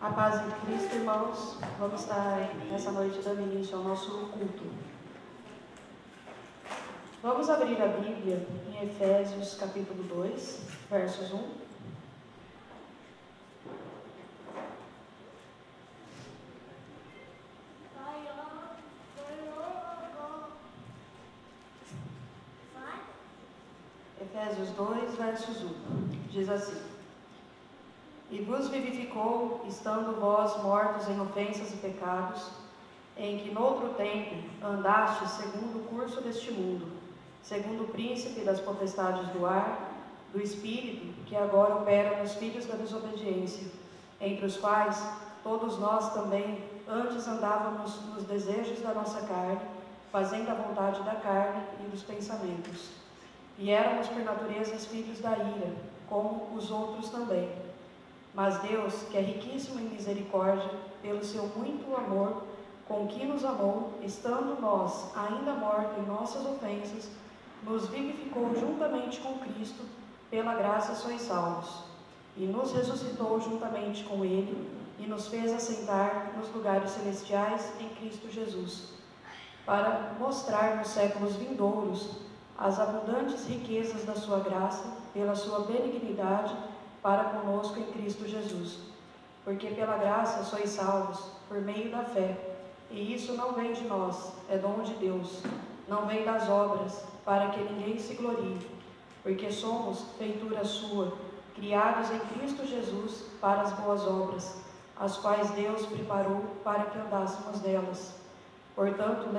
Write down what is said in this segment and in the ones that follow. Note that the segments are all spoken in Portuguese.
A paz em Cristo, irmãos. Vamos estar nessa noite dando início ao nosso culto. Vamos abrir a Bíblia em Efésios capítulo 2, versos 1. Efésios 2, versos 1. Diz assim: E vos vivificou, estando vós mortos em ofensas e pecados, em que noutro tempo andastes segundo o curso deste mundo, segundo o príncipe das potestades do ar, do espírito, que agora opera nos filhos da desobediência, entre os quais todos nós também antes andávamos nos desejos da nossa carne, fazendo a vontade da carne e dos pensamentos. E éramos por natureza filhos da ira, como os outros também. Mas Deus, que é riquíssimo em misericórdia, pelo seu muito amor, com que nos amou, estando nós ainda mortos em nossas ofensas, nos vivificou juntamente com Cristo, pela graça sois salvos. E nos ressuscitou juntamente com Ele, e nos fez assentar nos lugares celestiais em Cristo Jesus, para mostrar nos séculos vindouros as abundantes riquezas da sua graça, pela sua benignidade, para conosco em Cristo Jesus. Porque pela graça sois salvos, por meio da fé. E isso não vem de nós, é dom de Deus. Não vem das obras, para que ninguém se glorie. Porque somos feitura sua, criados em Cristo Jesus para as boas obras, as quais Deus preparou para que andássemos delas. Portanto,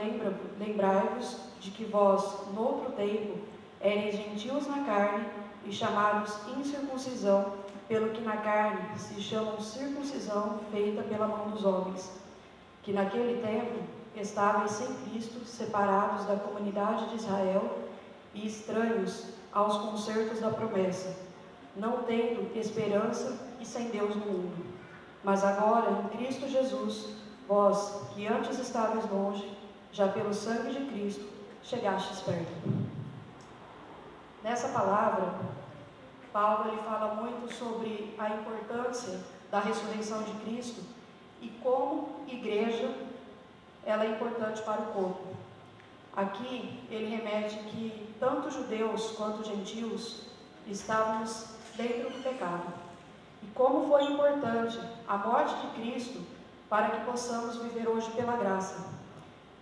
lembrai-vos de que vós, noutro tempo, ereis gentios na carne, e chamados incircuncisão, pelo que na carne se chamam circuncisão feita pela mão dos homens, que naquele tempo estáveis sem Cristo, separados da comunidade de Israel e estranhos aos concertos da promessa, não tendo esperança e sem Deus no mundo. Mas agora, em Cristo Jesus, vós, que antes estáveis longe, já pelo sangue de Cristo, chegastes perto. Nessa palavra, Paulo ele fala muito sobre a importância da ressurreição de Cristo e como igreja ela é importante para o corpo. Aqui ele remete que tanto judeus quanto gentios estávamos dentro do pecado. E como foi importante a morte de Cristo para que possamos viver hoje pela graça.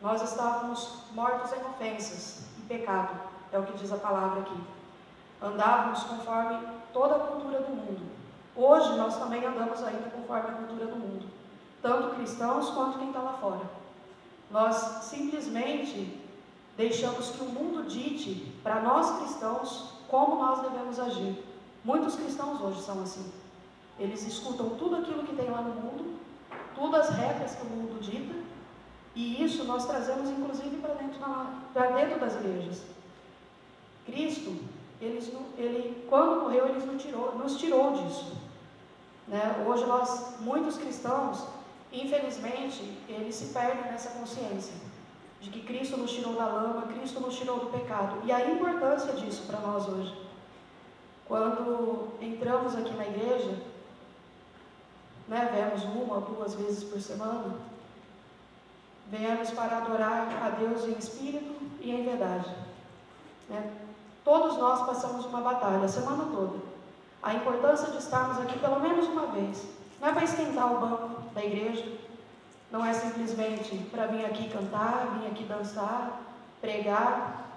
Nós estávamos mortos em ofensas e pecado, é o que diz a palavra aqui. Andávamos conforme toda a cultura do mundo. Hoje nós também andamos ainda conforme a cultura do mundo, tanto cristãos quanto quem está lá fora. Nós simplesmente deixamos que o mundo dite para nós cristãos como nós devemos agir. Muitos cristãos hoje são assim. Eles escutam tudo aquilo que tem lá no mundo, todas as regras que o mundo dita, e isso nós trazemos inclusive para dentro das igrejas. Cristo, ele quando morreu, ele nos tirou disso. Né? Hoje muitos cristãos, infelizmente, eles se perdem nessa consciência de que Cristo nos tirou da lama, Cristo nos tirou do pecado, e a importância disso para nós hoje. Quando entramos aqui na igreja, vemos 1 ou 2 vezes por semana, venhamos para adorar a Deus em espírito e em verdade. Todos nós passamos uma batalha a semana toda. A importância de estarmos aqui pelo menos uma vez, não é para esquentar o banco da igreja, não é simplesmente para vir aqui cantar, vir aqui dançar, pregar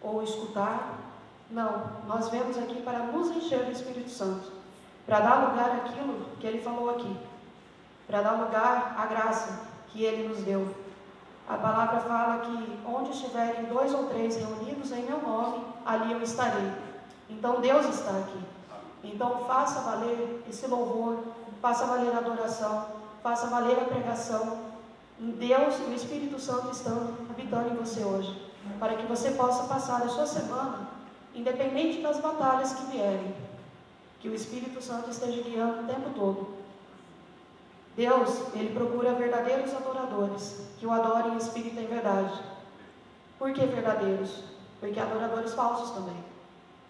ou escutar. Não, nós viemos aqui para nos encher do Espírito Santo, para dar lugar àquilo que Ele falou aqui, para dar lugar à graça que Ele nos deu. A palavra fala que onde estiverem 2 ou 3 reunidos em meu nome, ali eu estarei. Então Deus está aqui. Então faça valer esse louvor, faça valer a adoração, faça valer a pregação. Deus e o Espírito Santo estão habitando em você hoje, para que você possa passar a sua semana, independente das batalhas que vierem, que o Espírito Santo esteja guiando o tempo todo. Deus, Ele procura verdadeiros adoradores, que o adorem em espírito e em verdade. Por que verdadeiros? Porque há adoradores falsos também.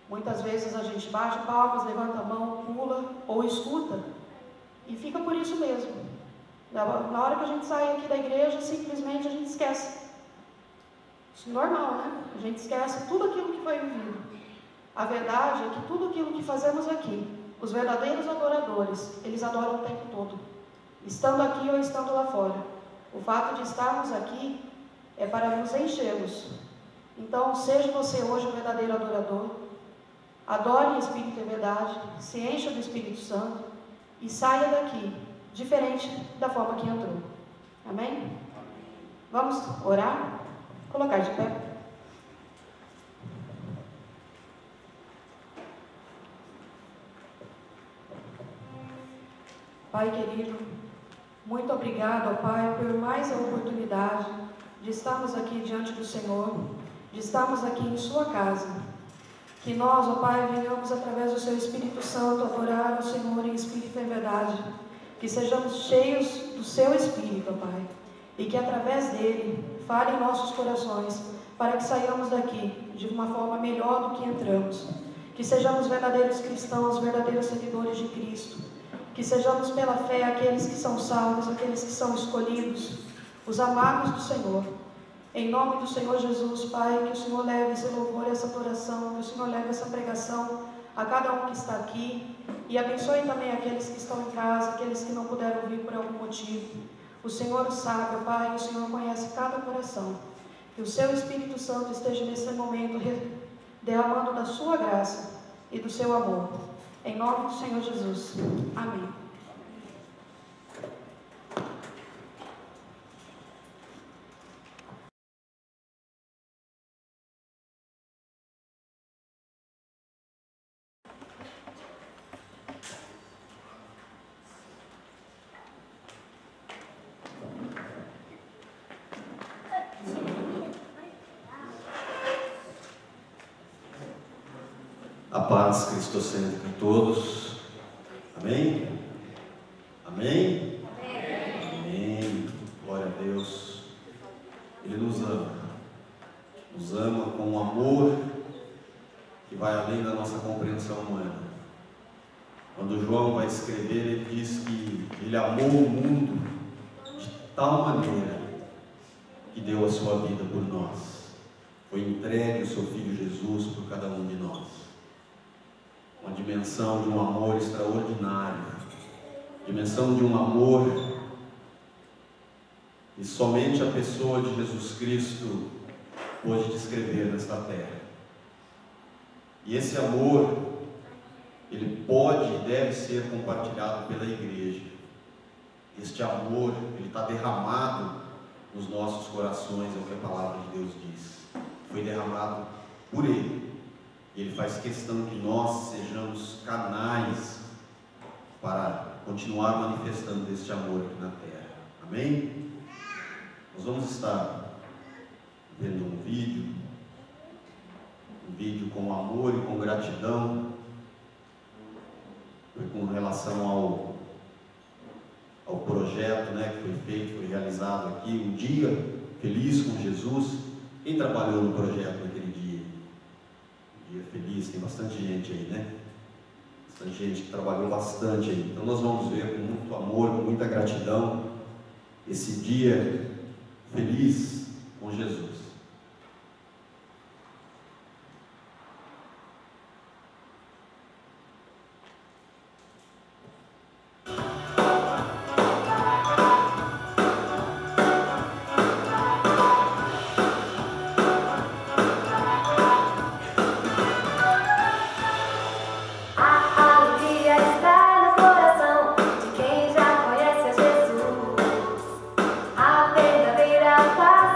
Muitas vezes a gente bate palmas, levanta a mão, pula ou escuta, E fica por isso mesmo. Na hora que a gente sai aqui da igreja, simplesmente a gente esquece. Isso é normal, né? A gente esquece tudo aquilo que foi vivido. A verdade é que tudo aquilo que fazemos aqui, os verdadeiros adoradores, eles adoram o tempo todo, estando aqui ou estando lá fora. O fato de estarmos aqui é para nos enchermos. Então, seja você hoje um verdadeiro adorador, adore em espírito e verdade, se encha do Espírito Santo e saia daqui diferente da forma que entrou. Amém? Vamos orar? Colocar de pé. Pai querido, muito obrigado, ó Pai, por mais a oportunidade de estarmos aqui diante do Senhor, de estarmos aqui em sua casa. Que nós, ó Pai, venhamos através do seu Espírito Santo adorar ao Senhor em espírito e em verdade. Que sejamos cheios do seu Espírito, ó Pai, e que através dele fale em nossos corações, para que saiamos daqui de uma forma melhor do que entramos. Que sejamos verdadeiros cristãos, verdadeiros seguidores de Cristo. Que sejamos pela fé aqueles que são salvos, aqueles que são escolhidos, os amados do Senhor. Em nome do Senhor Jesus, Pai, que o Senhor leve esse louvor, essa adoração, que o Senhor leve essa pregação a cada um que está aqui, e abençoe também aqueles que estão em casa, aqueles que não puderam vir por algum motivo. O Senhor o sabe, Pai, o Senhor conhece cada coração. Que o seu Espírito Santo esteja nesse momento derramando da sua graça e do seu amor. Em nome do Senhor Jesus. Amém. A paz cristocêntrica a todos. Amém? Amém? Amém. Glória a Deus. Ele nos ama. Nos ama com um amor que vai além da nossa compreensão humana. Quando João vai escrever, ele diz que ele amou o mundo de tal maneira que deu a sua vida por nós. Foi entregue o seu Filho Jesus por cada um de nós. Uma dimensão de um amor extraordinário, dimensão de um amor que somente a pessoa de Jesus Cristo pôde descrever nesta terra. E esse amor, ele pode e deve ser compartilhado pela igreja. Este amor, ele está derramado nos nossos corações, é o que a palavra de Deus diz. Foi derramado por Ele. E Ele faz questão que nós sejamos canais para continuar manifestando este amor aqui na terra. Amém? Nós vamos estar vendo um vídeo com amor e com gratidão, com relação ao projeto, que foi feito, foi realizado aqui, um dia feliz com Jesus. Quem trabalhou no projeto naquele dia? Um dia feliz, tem bastante gente aí, né? Bastante gente que trabalhou bastante aí. Então nós vamos ver com muito amor, com muita gratidão, esse dia feliz com Jesus. A verdadeira paz.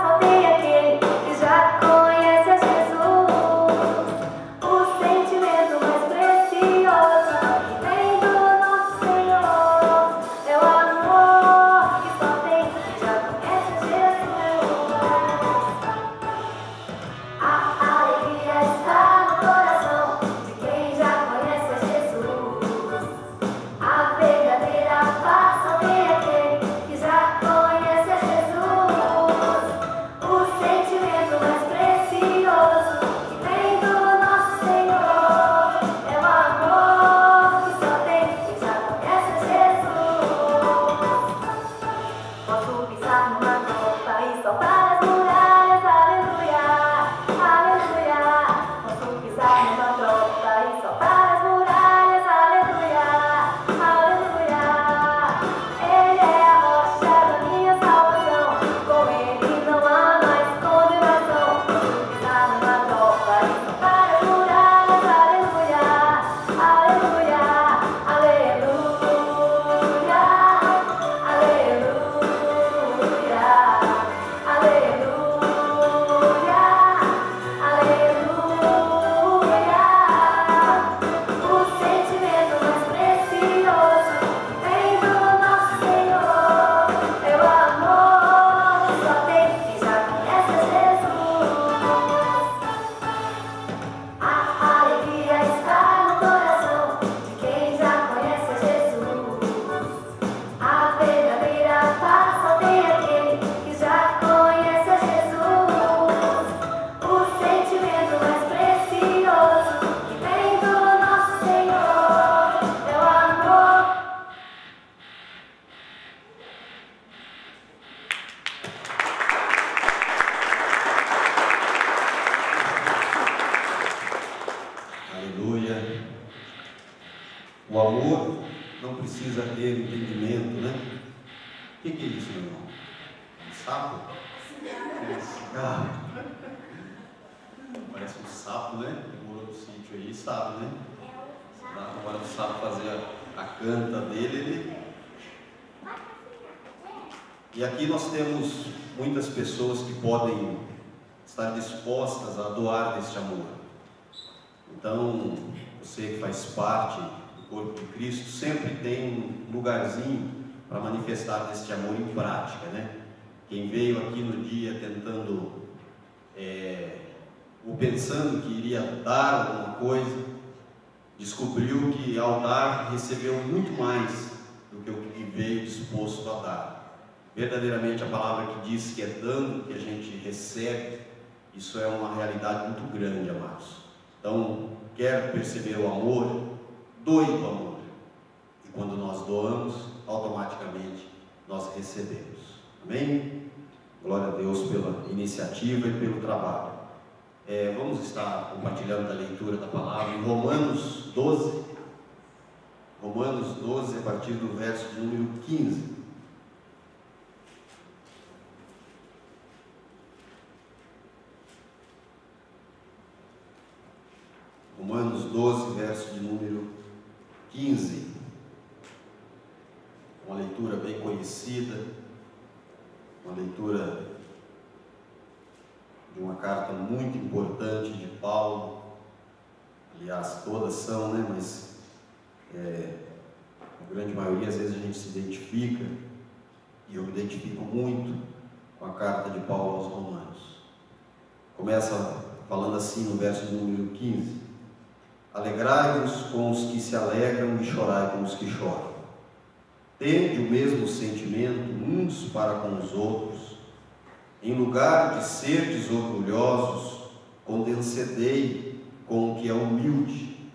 O amor não precisa ter entendimento, né? O que é isso, meu irmão? Um sapo? Parece um sapo, né? Que morou no sítio aí, sabe, né? Agora o sapo fazer a canta dele, ele... E aqui nós temos muitas pessoas que podem estar dispostas a doar deste amor. Então, você que faz parte do corpo de Cristo, sempre tem um lugarzinho para manifestar deste amor em prática, né? Quem veio aqui no dia tentando, ou pensando que iria dar alguma coisa, descobriu que ao dar recebeu muito mais do que o que veio disposto a dar. Verdadeiramente a palavra que diz que é dando que a gente recebe, isso é uma realidade muito grande, amados. Então, quer perceber o amor? Doe o amor. E quando nós doamos, automaticamente nós recebemos. Amém? Glória a Deus pela iniciativa e pelo trabalho. Vamos estar compartilhando a leitura da palavra em Romanos 12. Romanos 12, a partir do verso de número 15. Romanos 12, verso de número 15. Uma leitura bem conhecida, uma leitura de uma carta muito importante de Paulo. Aliás, todas são, né? Mas a grande maioria, às vezes a gente se identifica, e eu me identifico muito com a carta de Paulo aos Romanos. Começa falando assim no verso de número 15: alegrai-vos com os que se alegram e chorai com os que choram. Tende o mesmo sentimento uns para com os outros. Em lugar de serdes orgulhosos, condescendei com o que é humilde.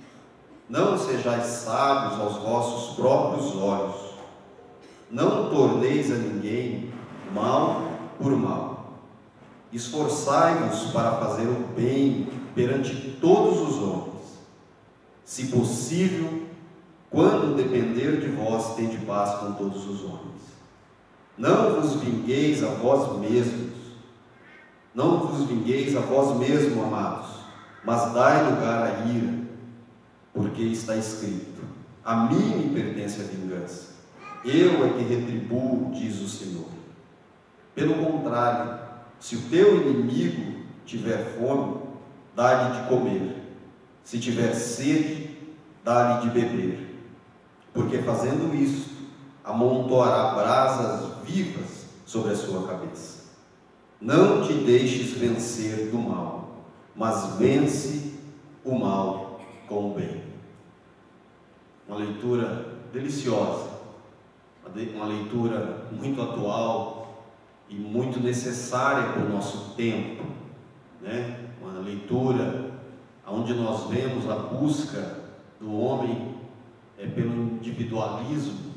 Não sejais sábios aos vossos próprios olhos. Não torneis a ninguém mal por mal. Esforçai-vos para fazer o bem perante todos os homens. Se possível, quando depender de vós, tende paz com todos os homens. Não vos vingueis a vós mesmos. Não vos vingueis a vós mesmos, amados, mas dai lugar à ira, porque está escrito: a mim me pertence a vingança. Eu é que retribuo, diz o Senhor. Pelo contrário, se o teu inimigo tiver fome, dá-lhe de comer. Se tiver sede, dá-lhe de beber, porque fazendo isso, amontoará brasas vivas sobre a sua cabeça. Não te deixes vencer do mal, mas vence o mal com o bem. Uma leitura deliciosa, uma leitura muito atual e muito necessária para o nosso tempo, né? Uma leitura onde nós vemos a busca do homem pelo individualismo,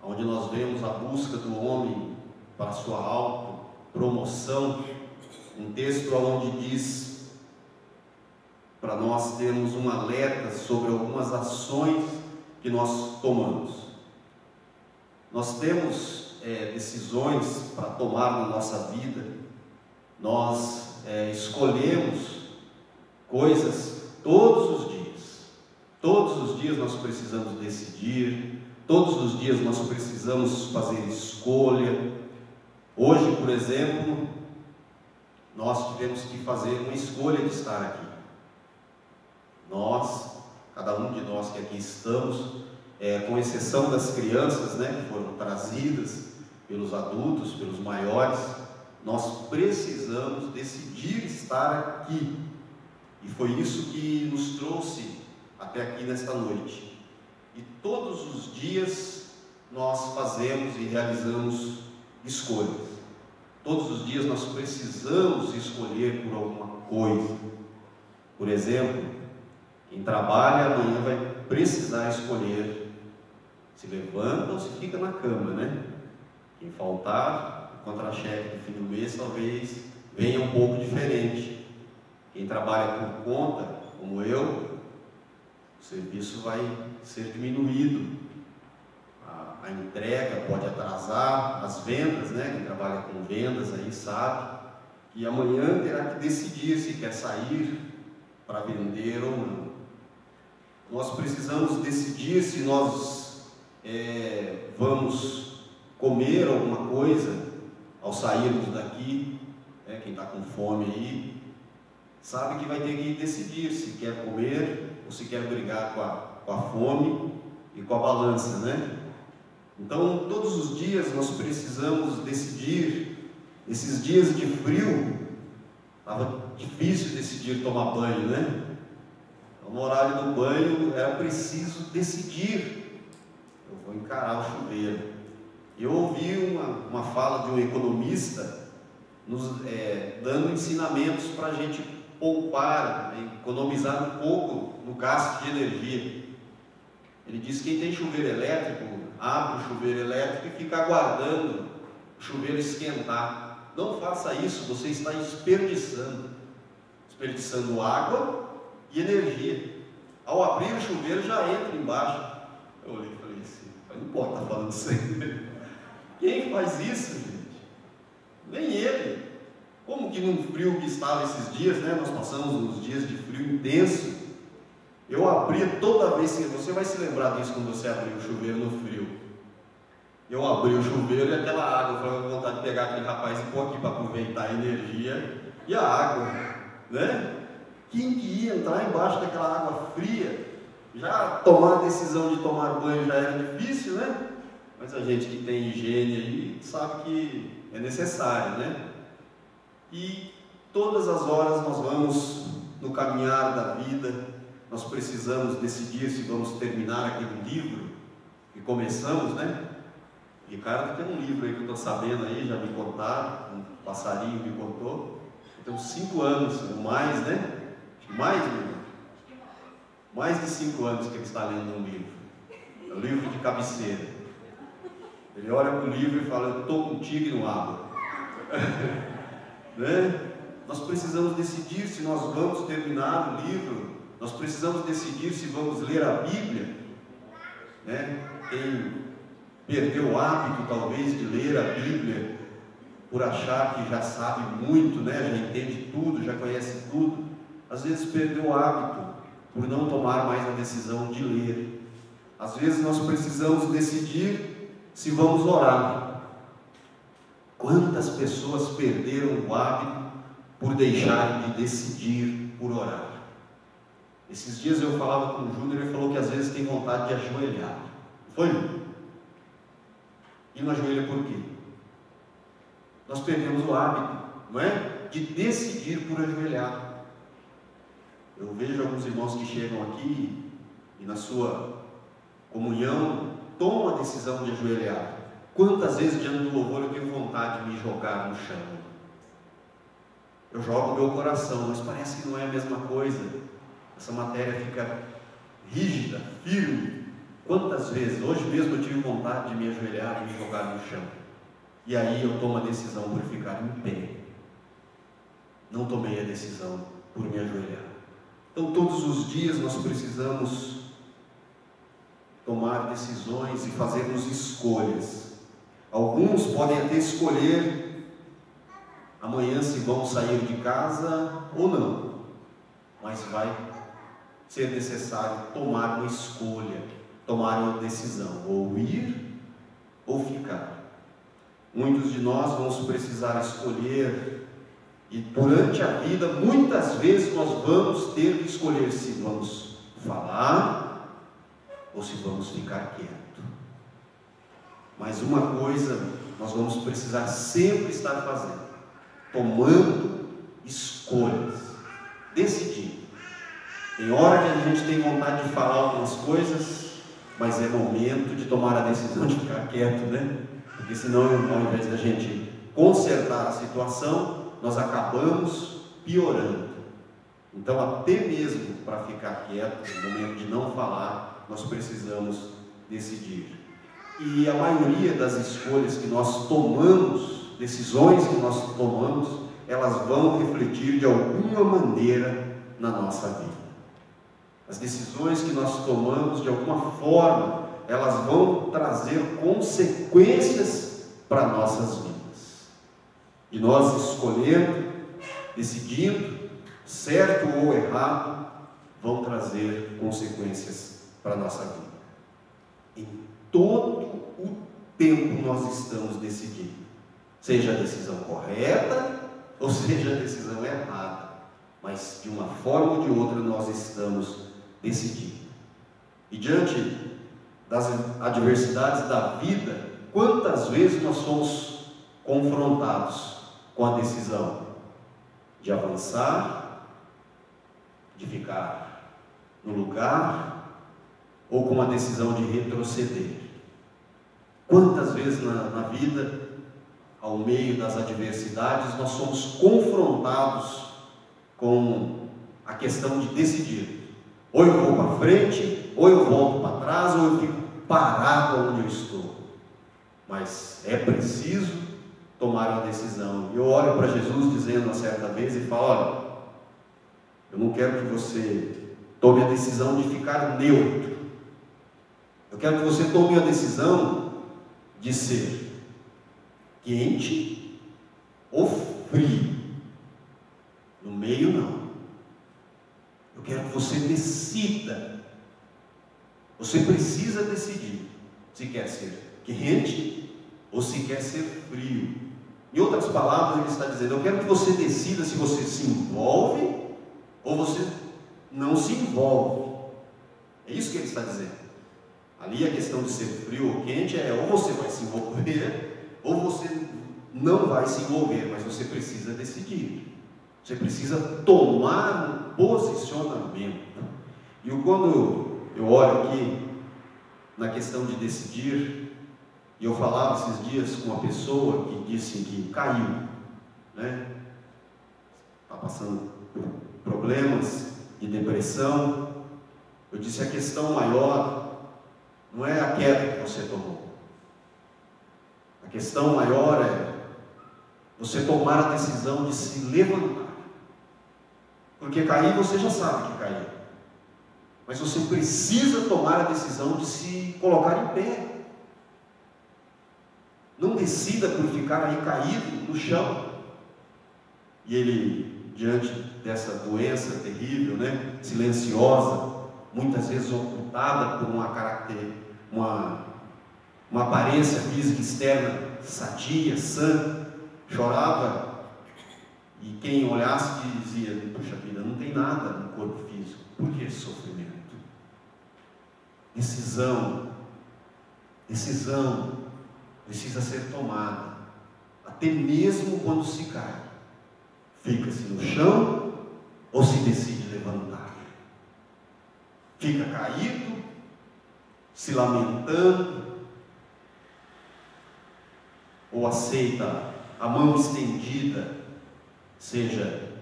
onde nós vemos a busca do homem para a sua autopromoção. Um texto onde diz para nós termos um alerta sobre algumas ações que nós tomamos. Nós temos decisões para tomar na nossa vida, nós escolhemos coisas todos os dias. Todos os dias nós precisamos decidir, todos os dias nós precisamos fazer escolha. Hoje, por exemplo, nós tivemos que fazer uma escolha de estar aqui. Nós, cada um de nós que aqui estamos, com exceção das crianças, né, que foram trazidas pelos adultos, pelos maiores, nós precisamos decidir estar aqui. E foi isso que nos trouxe até aqui nesta noite. E todos os dias nós fazemos e realizamos escolhas. Todos os dias nós precisamos escolher por alguma coisa. Por exemplo, quem trabalha amanhã vai precisar escolher se levanta ou se fica na cama, né? Quem faltar, o contra-cheque do fim do mês talvez venha um pouco diferente. Quem trabalha por conta, como eu, o serviço vai ser diminuído, a entrega pode atrasar, as vendas, né? Quem trabalha com vendas aí sabe, e amanhã terá que decidir se quer sair para vender ou não. Nós precisamos decidir se nós vamos comer alguma coisa ao sairmos daqui. Quem está com fome aí sabe que vai ter que decidir se quer comer ou se quer brigar com a fome e com a balança, né? Então, todos os dias nós precisamos decidir. Esses dias de frio, estava difícil decidir tomar banho, né? No horário do banho, era preciso decidir. Eu vou encarar o chuveiro. Eu ouvi uma fala de um economista dando ensinamentos para a gente poupar, economizar um pouco no gasto de energia. Ele diz que quem tem chuveiro elétrico, abre o chuveiro elétrico e fica aguardando o chuveiro esquentar. Não faça isso, você está desperdiçando água e energia. Ao abrir o chuveiro já entra embaixo. Eu olhei e falei assim, não pode estar falando isso aí. Quem faz isso, gente? Nem ele. Como que num frio que estava esses dias, né? Nós passamos uns dias de frio intenso. Eu abria toda vez, você vai se lembrar disso quando você abrir o chuveiro no frio. Eu abri o chuveiro e aquela água, eu falei com vontade de pegar aquele rapaz e pôr aqui para aproveitar a energia e a água, né? Quem que ia entrar embaixo daquela água fria? Já tomar a decisão de tomar banho já era difícil, né? Mas a gente que tem higiene aí sabe que é necessário, né? E todas as horas nós vamos no caminhar da vida. Nós precisamos decidir se vamos terminar aquele livro que começamos, né? Ricardo tem um livro aí que eu estou sabendo aí, já me contaram, um passarinho me contou. Tem uns 5 anos, ou mais, né? Mais de 5 anos que ele está lendo um livro. É um livro de cabeceira. Ele olha para o livro e fala, eu estou contigo e não abro. Né? Nós precisamos decidir se nós vamos terminar o livro. Nós precisamos decidir se vamos ler a Bíblia, né? Quem perdeu o hábito, talvez, de ler a Bíblia, por achar que já sabe muito, né? Já entende tudo, já conhece tudo, às vezes perdeu o hábito, por não tomar mais a decisão de ler. Às vezes nós precisamos decidir se vamos orar. Quantas pessoas perderam o hábito por deixarem de decidir por orar? Esses dias eu falava com o Júnior, ele falou que às vezes tem vontade de ajoelhar. Foi? E não ajoelha por quê? Nós perdemos o hábito, não é? De decidir por ajoelhar. Eu vejo alguns irmãos que chegam aqui e na sua comunhão tomam a decisão de ajoelhar. Quantas vezes diante do louvor eu tenho vontade de me jogar no chão? Eu jogo o meu coração, mas parece que não é a mesma coisa. Essa matéria fica rígida, firme. Quantas vezes, hoje mesmo eu tive vontade de me ajoelhar e me jogar no chão. E aí eu tomo a decisão por ficar em pé. Não tomei a decisão por me ajoelhar. Então todos os dias nós precisamos tomar decisões e fazermos escolhas. Alguns podem até escolher amanhã se vão sair de casa ou não. Mas vai ser necessário tomar uma escolha, tomar uma decisão, ou ir ou ficar. Muitos de nós vamos precisar escolher, e durante a vida, muitas vezes nós vamos ter que escolher se vamos falar ou se vamos ficar quieto. Mas uma coisa nós vamos precisar sempre estar fazendo, tomando escolhas, decidindo. Tem hora que a gente tem vontade de falar algumas coisas, mas é momento de tomar a decisão de ficar quieto, né? Porque senão, ao invés da gente consertar a situação, nós acabamos piorando. Então, até mesmo para ficar quieto, no momento de não falar, nós precisamos decidir. E a maioria das escolhas que nós tomamos, decisões que nós tomamos, elas vão refletir de alguma maneira na nossa vida. As decisões que nós tomamos, de alguma forma, elas vão trazer consequências para nossas vidas. E nós escolhendo, decidindo, certo ou errado, vão trazer consequências para a nossa vida. Em todo o tempo nós estamos decidindo, seja a decisão correta ou seja a decisão errada, mas de uma forma ou de outra nós estamos decidindo. E diante das adversidades da vida, quantas vezes nós somos confrontados com a decisão de avançar, de ficar no lugar, ou com a decisão de retroceder? Quantas vezes na vida, ao meio das adversidades, nós somos confrontados com a questão de decidir: ou eu vou para frente, ou eu volto para trás, ou eu fico parado onde eu estou. Mas é preciso tomar uma decisão. E eu olho para Jesus dizendo uma certa vez e falo: olha, eu não quero que você tome a decisão de ficar neutro. Eu quero que você tome a decisão de ser quente ou frio. No meio, não. Eu quero que você decida. Você precisa decidir se quer ser quente ou se quer ser frio. Em outras palavras, ele está dizendo: eu quero que você decida se você se envolve ou você não se envolve. É isso que ele está dizendo. Ali a questão de ser frio ou quente é: ou você vai se envolver ou você não vai se envolver, mas você precisa decidir. Você precisa tomar um posicionamento. E quando eu olho aqui na questão de decidir, e eu falava esses dias com uma pessoa que disse que caiu, né? Está passando por problemas de depressão. Eu disse: a questão maior não é a queda que você tomou. A questão maior é você tomar a decisão de se levantar. Porque cair você já sabe que caiu, mas você precisa tomar a decisão de se colocar em pé. Não decida por ficar aí caído no chão. E ele, diante dessa doença terrível, né, silenciosa, muitas vezes ocultada por uma aparência física externa sadia, sã, chorava, e quem olhasse dizia: puxa vida, não tem nada no corpo físico, por que esse sofrimento? Decisão precisa ser tomada, até mesmo quando se cai. Fica-se no chão ou se decide levantar? Fica caído, se lamentando, ou aceita a mão estendida, seja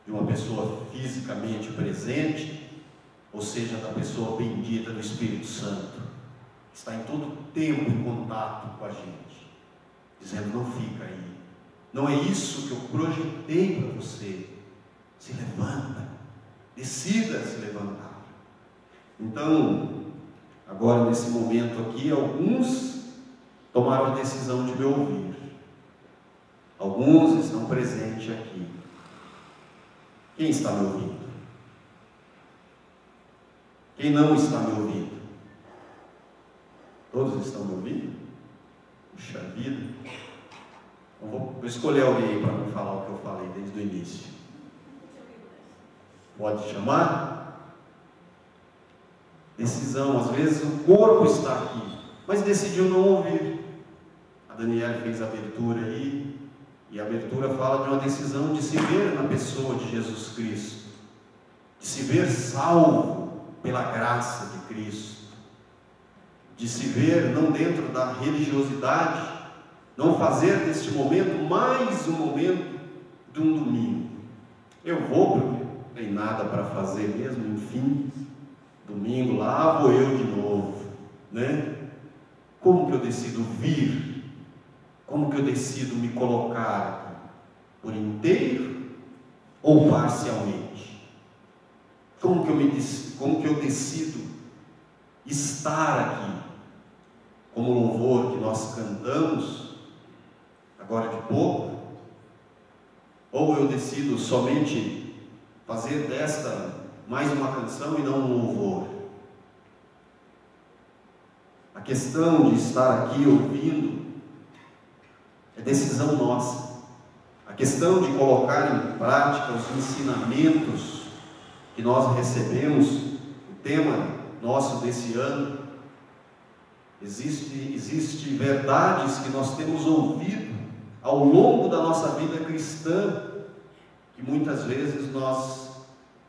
de uma pessoa fisicamente presente, ou seja da pessoa bendita do Espírito Santo, que está em todo tempo em contato com a gente, dizendo: não fica aí, não é isso que eu projetei para você, se levanta, decida se levantar. Então, agora nesse momento aqui, alguns tomaram a decisão de me ouvir, alguns estão presentes aqui. Quem está me ouvindo? Quem não está me ouvindo? Todos estão me ouvindo? Puxa vida. Vou escolher alguém para me falar o que eu falei desde o início. Pode chamar? Decisão. Às vezes o corpo está aqui, mas decidiu não ouvir. A Daniela fez a abertura aí, e a abertura fala de uma decisão de se ver na pessoa de Jesus Cristo, de se ver salvo pela graça de Cristo, de se ver não dentro da religiosidade, não fazer deste momento mais um momento de um domingo. Eu vou porque não tem nada para fazer mesmo, enfim, domingo lá vou eu de novo, né? Como que eu decido vir? Como que eu decido me colocar por inteiro ou parcialmente? Como que eu decido estar aqui? Como o louvor que nós cantamos agora de pouco? Ou eu decido somente fazer desta mais uma canção e não um louvor? A questão de estar aqui ouvindo é decisão nossa. A questão de colocar em prática os ensinamentos que nós recebemos, o tema nosso desse ano, existe verdades que nós temos ouvido ao longo da nossa vida cristã, que muitas vezes nós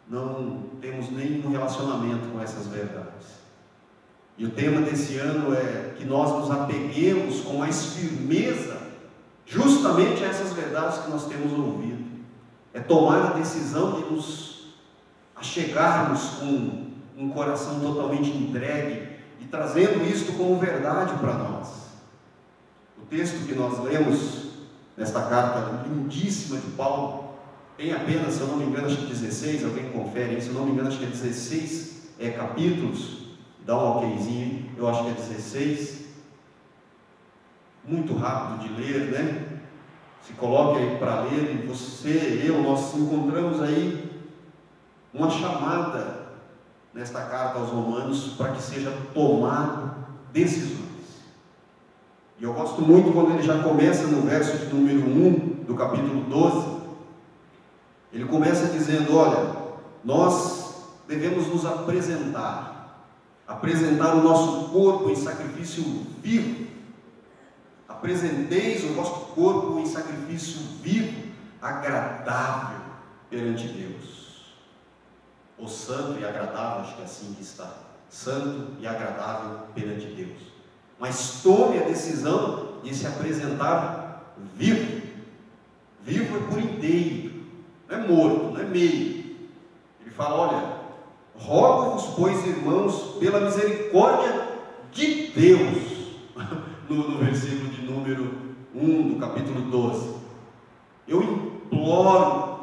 não temos nenhum relacionamento com essas verdades. E o tema desse ano é que nós nos apeguemos com mais firmeza justamente a essas verdades que nós temos ouvido. É tomar a decisão de nos achegarmos com um coração totalmente entregue e trazendo isto como verdade para nós. O texto que nós lemos nesta carta lindíssima de Paulo tem apenas, se eu não me engano, acho que 16, alguém confere, se eu não me engano, acho que é 16 capítulos, dá um okzinho, eu acho que é 16, muito rápido de ler, né? Se coloque aí para ler, e você, eu, nós encontramos aí uma chamada nesta carta aos Romanos para que seja tomado decisões. E eu gosto muito quando ele já começa no verso de número 1 do capítulo 12. Ele começa dizendo: olha, nós devemos nos apresentar o nosso corpo em sacrifício vivo. Apresenteis o vosso corpo em sacrifício vivo, agradável perante Deus. O santo e agradável, acho que é assim que está. Santo e agradável perante Deus. Mas tome a decisão de se apresentar vivo. Vivo é por inteiro, não é morto, não é meio. Ele fala: olha, rogo-vos, pois, irmãos, pela misericórdia de Deus, no versículo de número 1 do capítulo 12, eu imploro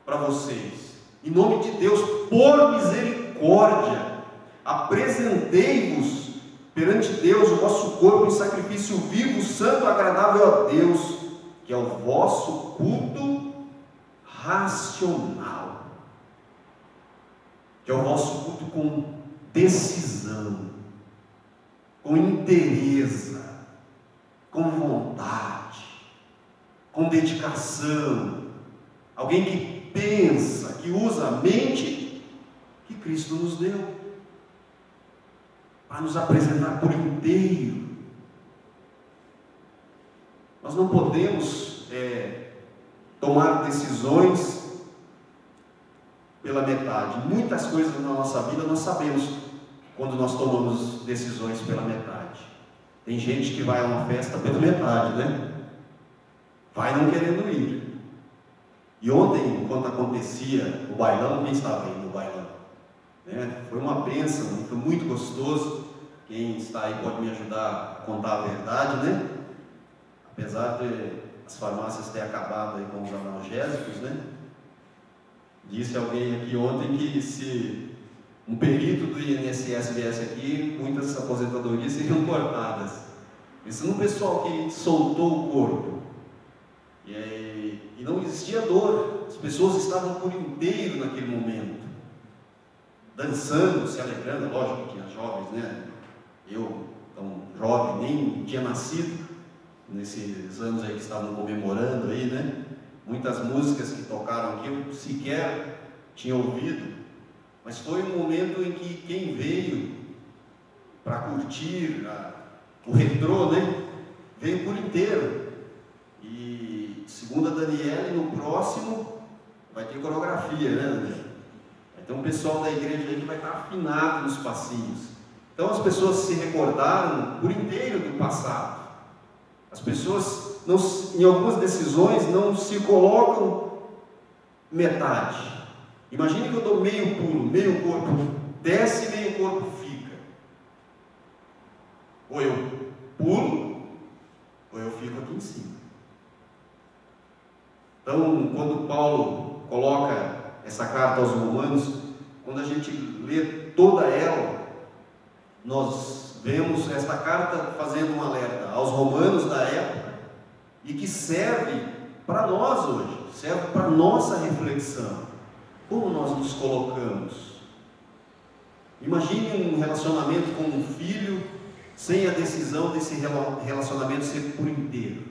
para vocês, em nome de Deus, por misericórdia, apresentei-vos perante Deus o vosso corpo em sacrifício vivo, santo, agradável a Deus, que é o vosso culto racional, que é o vosso culto com decisão, com interesse, com vontade, com dedicação. Alguém que pensa, que usa a mente que Cristo nos deu para nos apresentar por inteiro. Nós não podemos tomar decisões pela metade. Muitas coisas na nossa vida nós sabemos quando nós tomamos decisões pela metade. Tem gente que vai a uma festa pela metade, né? Vai não querendo ir. E ontem, enquanto acontecia o bailão, quem estava aí no bailão? Né? Foi uma bênção, foi muito gostoso. Quem está aí pode me ajudar a contar a verdade, né? Apesar de as farmácias terem acabado aí com os analgésicos, né? Disse alguém aqui ontem que se um perito do INSS viesse aqui, muitas aposentadorias seriam cortadas. Isso no pessoal que soltou o corpo. E não existia dor. As pessoas estavam por inteiro naquele momento, dançando, se alegrando. Lógico que tinha jovens, né? Eu, tão jovem, nem tinha nascido nesses anos aí que estavam comemorando aí, né? Muitas músicas que tocaram aqui eu sequer tinha ouvido, mas foi um momento em que quem veio para curtir o retrô, né, veio por inteiro. E segundo a Daniela, no próximo vai ter coreografia, né? Vai ter um pessoal da igreja aí que vai estar afinado nos passinhos. Então as pessoas se recordaram por inteiro do passado. As pessoas, em algumas decisões, não se colocam metade. Imagine que eu dou meio pulo, meio corpo desce e meio corpo fica. Ou eu pulo, ou eu fico aqui em cima. Então, quando Paulo coloca essa carta aos Romanos, quando a gente lê toda ela, nós vemos esta carta fazendo um alerta aos romanos da época, e que serve para nós hoje, serve para nossa reflexão. Como nós nos colocamos? Imagine um relacionamento com um filho, sem a decisão desse relacionamento ser por inteiro.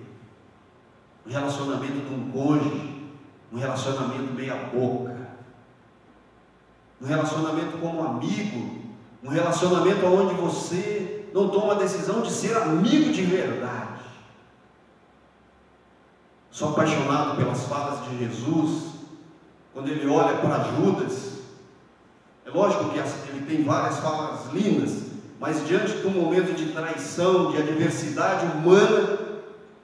Um relacionamento de um cônjuge, um relacionamento meia boca, um relacionamento como amigo, um relacionamento onde você não toma a decisão de ser amigo de verdade. Sou apaixonado pelas falas de Jesus, quando ele olha para Judas. É lógico que ele tem várias falas lindas, mas diante de um momento de traição, de adversidade humana,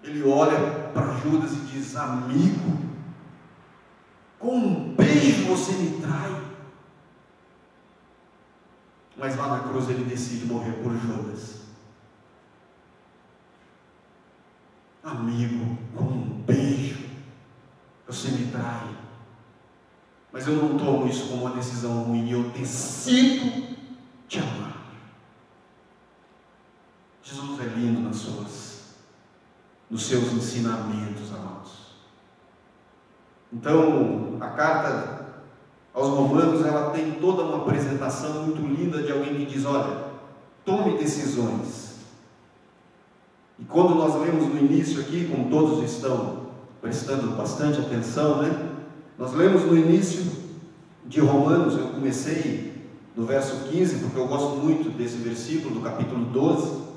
ele olha para Judas e diz: amigo, com um beijo você me trai. Mas lá na cruz ele decide morrer por Judas. Amigo, com um beijo você me trai. Mas eu não tomo isso como uma decisão ruim, eu decido te amar. Jesus é lindo nos seus ensinamentos, amados. Então, a carta aos Romanos, ela tem toda uma apresentação muito linda de alguém que diz: olha, tome decisões. E quando nós lemos no início aqui, como todos estão prestando bastante atenção, né? Nós lemos no início de Romanos, eu comecei no verso 15, porque eu gosto muito desse versículo, do capítulo 12,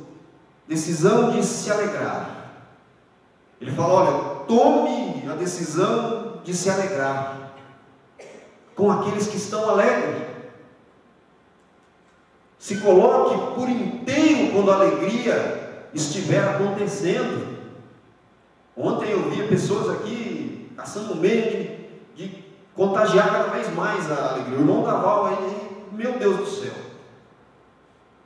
decisão de se alegrar. Ele fala: olha, tome a decisão de se alegrar com aqueles que estão alegres. Se coloque por inteiro quando a alegria estiver acontecendo. Ontem eu via pessoas aqui caçando um meio de contagiar cada vez mais a alegria. O irmão da Val aí, meu Deus do céu,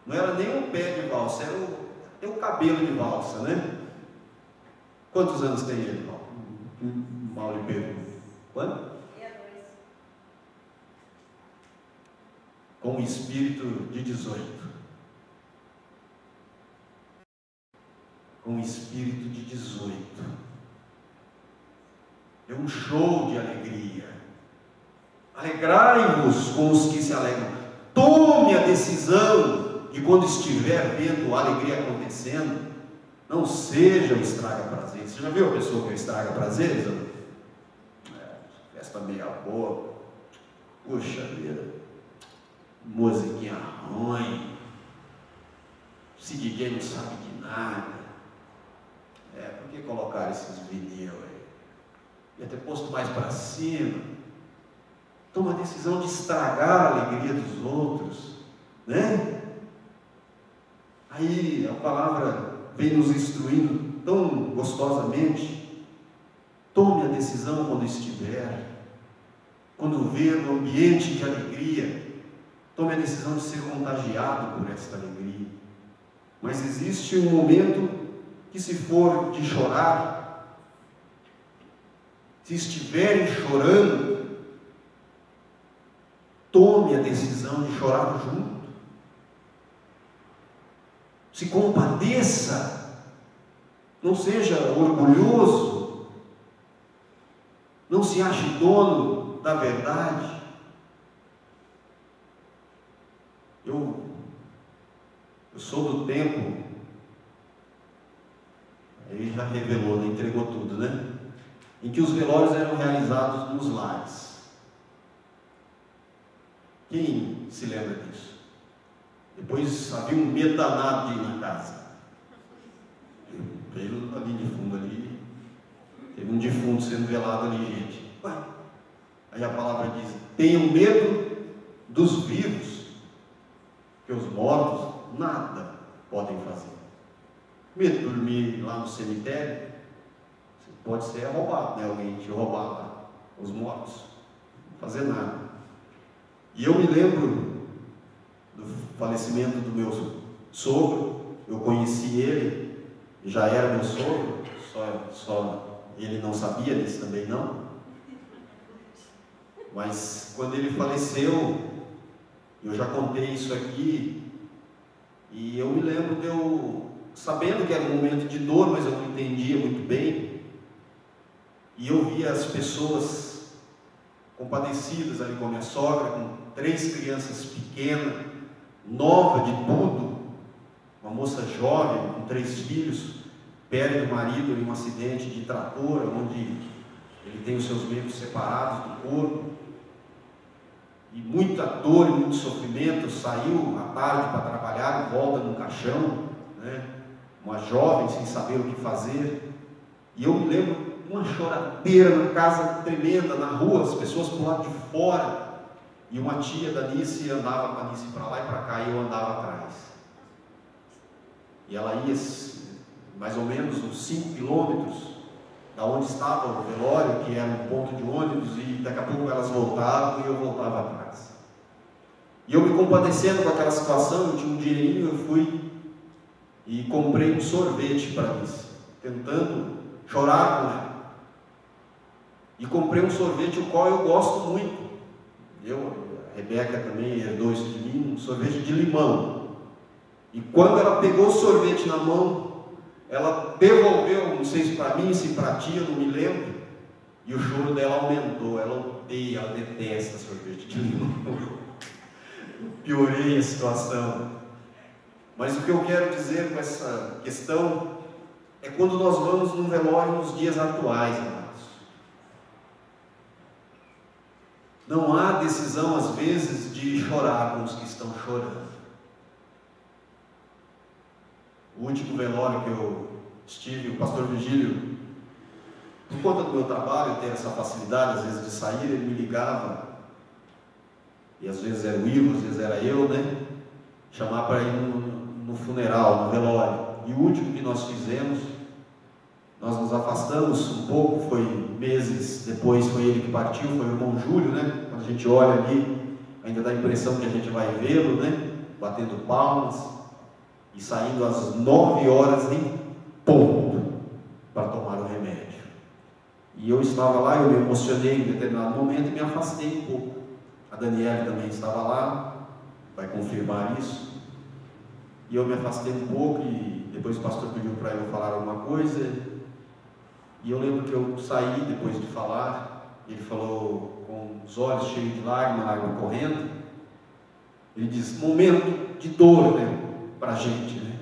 não era nem um pé de valsa, era o cabelo de valsa, né? Quantos anos tem ele, Val? Mal lhe pergunto. Quanto? Com um espírito de 18. Com um espírito de 18. É um show de alegria. Alegrai-vos com os que se alegram. Tome a decisão de, quando estiver vendo a alegria acontecendo, não seja um estraga-prazeres. Você já viu a pessoa que é estraga-prazeres? Festa meia boa. Puxa vida, musiquinha ruim. Esse DJ não sabe de nada. Por que colocaram esses vinil aí? Ia ter posto mais para cima. Toma a decisão de estragar a alegria dos outros, né? Aí a palavra vem nos instruindo tão gostosamente. Tome a decisão quando estiver, quando ver um ambiente de alegria, tome a decisão de ser contagiado por esta alegria. Mas existe um momento que, se for de chorar, se estiverem chorando, tome a decisão de chorar junto. Se compadeça, não seja orgulhoso, não se ache dono da verdade. Eu sou do tempo, ele já revelou, né? Entregou tudo, né? Em que os velórios eram realizados nos lares. Quem se lembra disso? Depois havia um medo danado de ir na casa. Veio ali de fundo ali, teve um defunto sendo velado ali, gente. Aí a palavra diz: tenham medo dos vivos, que os mortos nada podem fazer. Medo de dormir lá no cemitério, você pode ser roubado, né? Alguém te roubar lá, os mortos, não fazer nada. E eu me lembro do falecimento do meu sogro. Eu conheci ele, já era meu sogro, só ele não sabia disso também não. Mas quando ele faleceu, Eu já contei isso aqui, e eu me lembro de eu, sabendo que era um momento de dor, mas eu não entendia muito bem, e eu via as pessoas compadecidas ali com a minha sogra, com 3 crianças pequenas, nova de tudo, uma moça jovem, com 3 filhos, perde o marido em um acidente de trator, onde ele tem os seus membros separados do corpo, e muita dor e muito sofrimento. Saiu à tarde para trabalhar e volta no caixão, né? Uma jovem sem saber o que fazer. E eu me lembro de uma choradeira na casa tremenda, na rua, as pessoas por lá de fora, e uma tia da Nice andava com a Nice para lá e para cá, e eu andava atrás, e ela ia mais ou menos uns 5 quilômetros da onde estava o velório, que era um ponto de ônibus, e daqui a pouco elas voltavam e eu voltava atrás. E eu me compadecendo com aquela situação, eu tinha um dinheirinho, eu fui e comprei um sorvete para Alice, tentando chorar com ela. E comprei um sorvete, o qual eu gosto muito. A Rebeca também herdou isso de mim, um sorvete de limão. E quando ela pegou o sorvete na mão, ela devolveu, não sei se para mim, se para ti, eu não me lembro, e o choro dela aumentou. Ela odeia, ela detesta sorvete de limão. Piorei a situação. Mas o que eu quero dizer com essa questão é quando nós vamos num velório nos dias atuais, amados. Não há decisão, às vezes, de chorar com os que estão chorando. O último velório que eu estive, o pastor Virgílio, por conta do meu trabalho, ter essa facilidade às vezes de sair, ele me ligava, e às vezes era o Ivo, às vezes era eu, né? Chamar para ir no funeral, no velório. E o último que nós fizemos, nós nos afastamos um pouco, foi meses depois, foi ele que partiu, foi o irmão Júlio, né? Quando a gente olha ali, ainda dá a impressão que a gente vai vê-lo, né? Batendo palmas. E saindo às 9 horas em ponto para tomar o remédio. E eu estava lá, eu me emocionei em determinado momento e me afastei um pouco. A Daniela também estava lá, vai confirmar isso. E eu me afastei um pouco, e depois o pastor pediu para eu falar alguma coisa. E eu lembro que eu saí depois de falar, ele falou com os olhos cheios de lágrimas, lágrima correndo. Ele diz: momento de dor, né? Para a gente, né?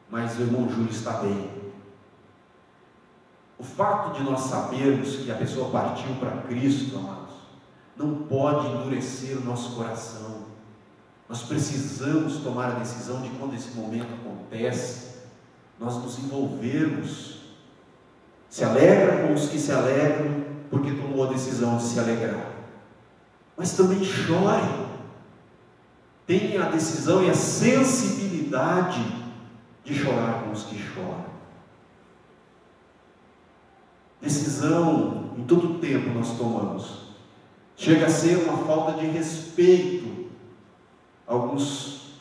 Mas o irmão Júlio está bem. O fato de nós sabermos que a pessoa partiu para Cristo, amados, não pode endurecer o nosso coração. Nós precisamos tomar a decisão de, quando esse momento acontece, nós nos envolvermos. Se alegra com os que se alegram, porque tomou a decisão de se alegrar. Mas também chore. Tenha a decisão e a sensibilidade de chorar com os que choram. Decisão, em todo tempo nós tomamos. Chega a ser uma falta de respeito alguns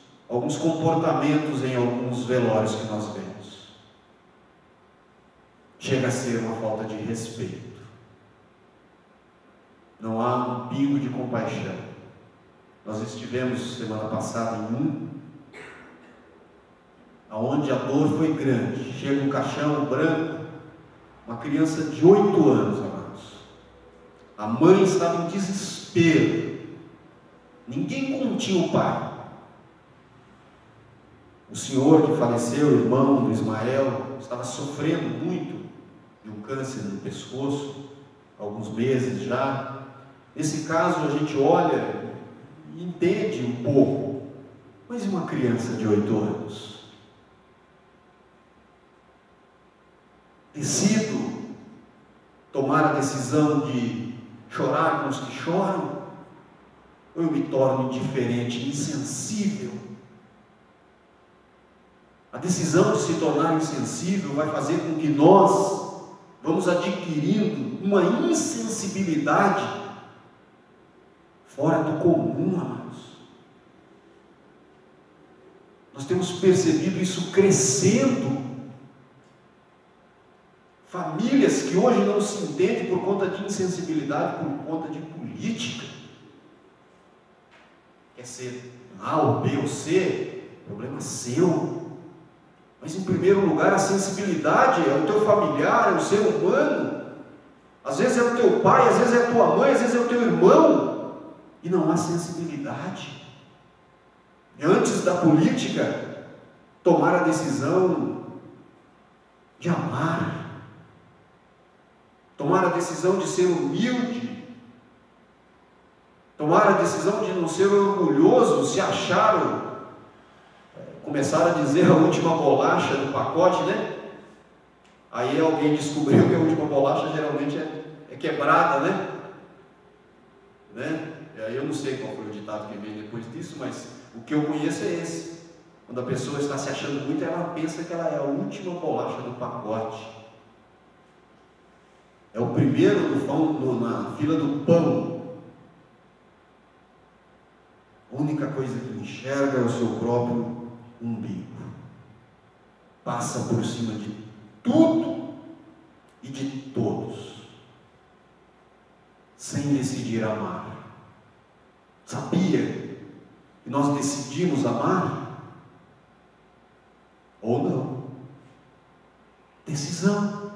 comportamentos em alguns velórios que nós vemos. Chega a ser uma falta de respeito. Não há um pingo de compaixão. Nós estivemos semana passada em aonde a dor foi grande. Chega um caixão branco, uma criança de 8 anos, amados. A mãe estava em desespero. Ninguém continha o pai. O senhor que faleceu, o irmão do Ismael, estava sofrendo muito de um câncer no pescoço, há alguns meses já. Nesse caso a gente olha e entende um pouco. Mas e uma criança de 8 anos? Decido tomar a decisão de chorar com os que choram, ou eu me torno indiferente, insensível? A decisão de se tornar insensível vai fazer com que nós vamos adquirindo uma insensibilidade fora do comum, amados. Nós temos percebido isso crescendo. Famílias que hoje não se entendem por conta de insensibilidade, por conta de política. quer ser A ou B ou C, problema seu. Mas em primeiro lugar, a sensibilidade é o teu familiar, é o ser humano. Às vezes é o teu pai, às vezes é a tua mãe, às vezes é o teu irmão. E não há sensibilidade. E antes da política, tomar a decisão de amar. Tomar a decisão de ser humilde. Tomar a decisão de não ser orgulhoso, se achar, começar a dizer a última bolacha do pacote, né? Aí alguém descobriu que a última bolacha geralmente é quebrada, né? E aí eu não sei qual foi o ditado que veio depois disso, mas o que eu conheço é esse. Quando a pessoa está se achando muito, ela pensa que ela é a última bolacha do pacote. É o primeiro na fila do pão. A única coisa que enxerga é o seu próprio umbigo. Passa por cima de tudo e de todos, sem decidir amar. Sabia que nós decidimos amar? Ou não? Decisão.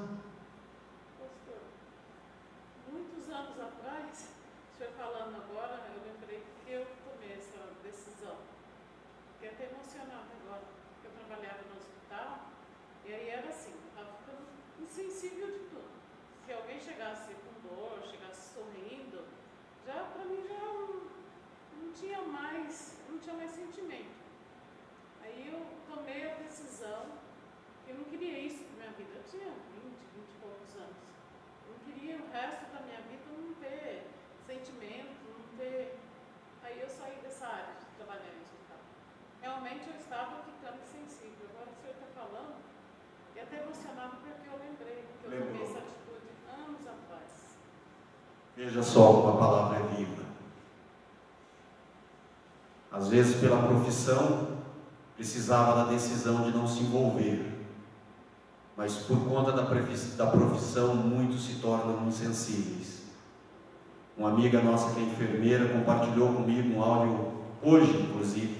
Não tinha mais sentimento. Aí eu tomei a decisão que eu não queria isso para minha vida. Eu tinha 20 e poucos anos. Eu não queria o resto da minha vida não ter sentimento, não ter... Aí eu saí dessa área de trabalhar no hospital. Realmente eu estava ficando sensível. Agora o senhor está falando, e até emocionado porque eu lembrei que eu tomei essa atitude anos atrás. Veja só como a palavra é viva. Às vezes, pela profissão, precisava da decisão de não se envolver. Mas por conta da profissão, muitos se tornam insensíveis. Uma amiga nossa que é enfermeira compartilhou comigo um áudio hoje, inclusive.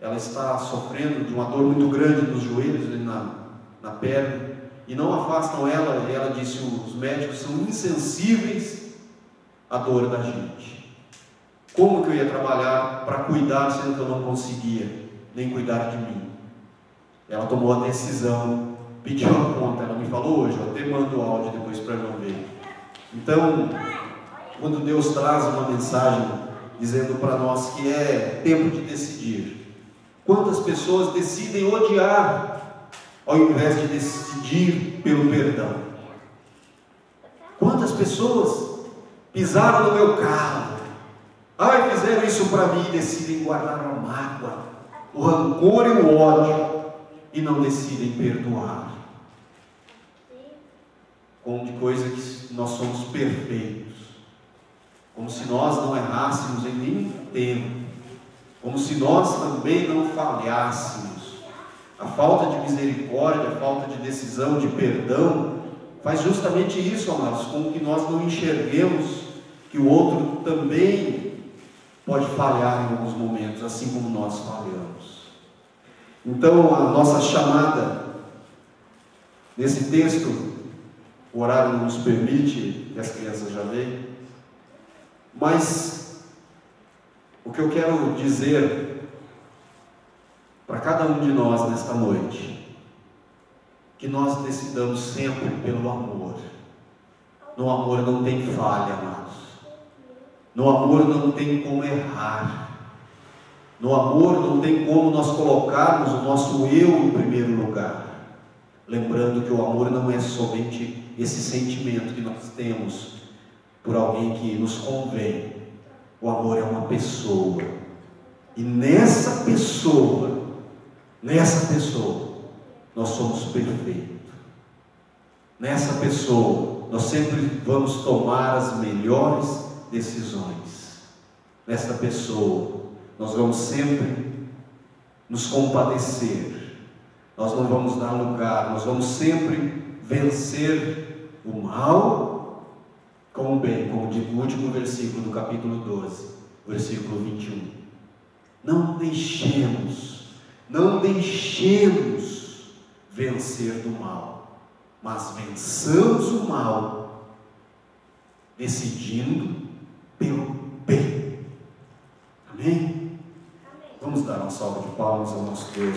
Ela está sofrendo de uma dor muito grande nos joelhos, na perna, e não afastam ela. E ela disse: os médicos são insensíveis à dor da gente. Como que eu ia trabalhar para cuidar, sendo que eu não conseguia nem cuidar de mim? Ela tomou a decisão, pediu a conta. Ela me falou hoje, eu até mando o áudio depois para eu ver. Então, quando Deus traz uma mensagem dizendo para nós que é tempo de decidir, quantas pessoas decidem odiar ao invés de decidir pelo perdão? Quantas pessoas pisaram no meu carro, fizeram isso para mim, e decidem guardar a mágoa, o rancor e o ódio, e não decidem perdoar. Como de coisa que nós somos perfeitos, como se nós não errássemos em nenhum tempo, como se nós também não falhássemos. A falta de misericórdia, a falta de decisão, de perdão, faz justamente isso, amados, com que nós não enxerguemos que o outro também pode falhar em alguns momentos, assim como nós falhamos. Então, a nossa chamada nesse texto, o horário não nos permite, que as crianças já leem, mas o que eu quero dizer para cada um de nós nesta noite, que nós decidamos sempre pelo amor. No amor não tem falha, amados. No amor não tem como errar. No amor não tem como nós colocarmos o nosso eu em primeiro lugar. Lembrando que o amor não é somente esse sentimento que nós temos por alguém que nos convém. O amor é uma pessoa. E nessa pessoa, nós somos perfeitos. Nessa pessoa, nós sempre vamos tomar as melhores decisões. Nesta pessoa, nós vamos sempre nos compadecer, nós não vamos dar lugar, nós vamos sempre vencer o mal com o bem, como diz o último versículo do capítulo 12. versículo 21. Não deixemos vencer do mal, mas vençamos o mal, decidindo pelo bem. Amém? Vamos dar uma salva de palmas ao nosso Deus.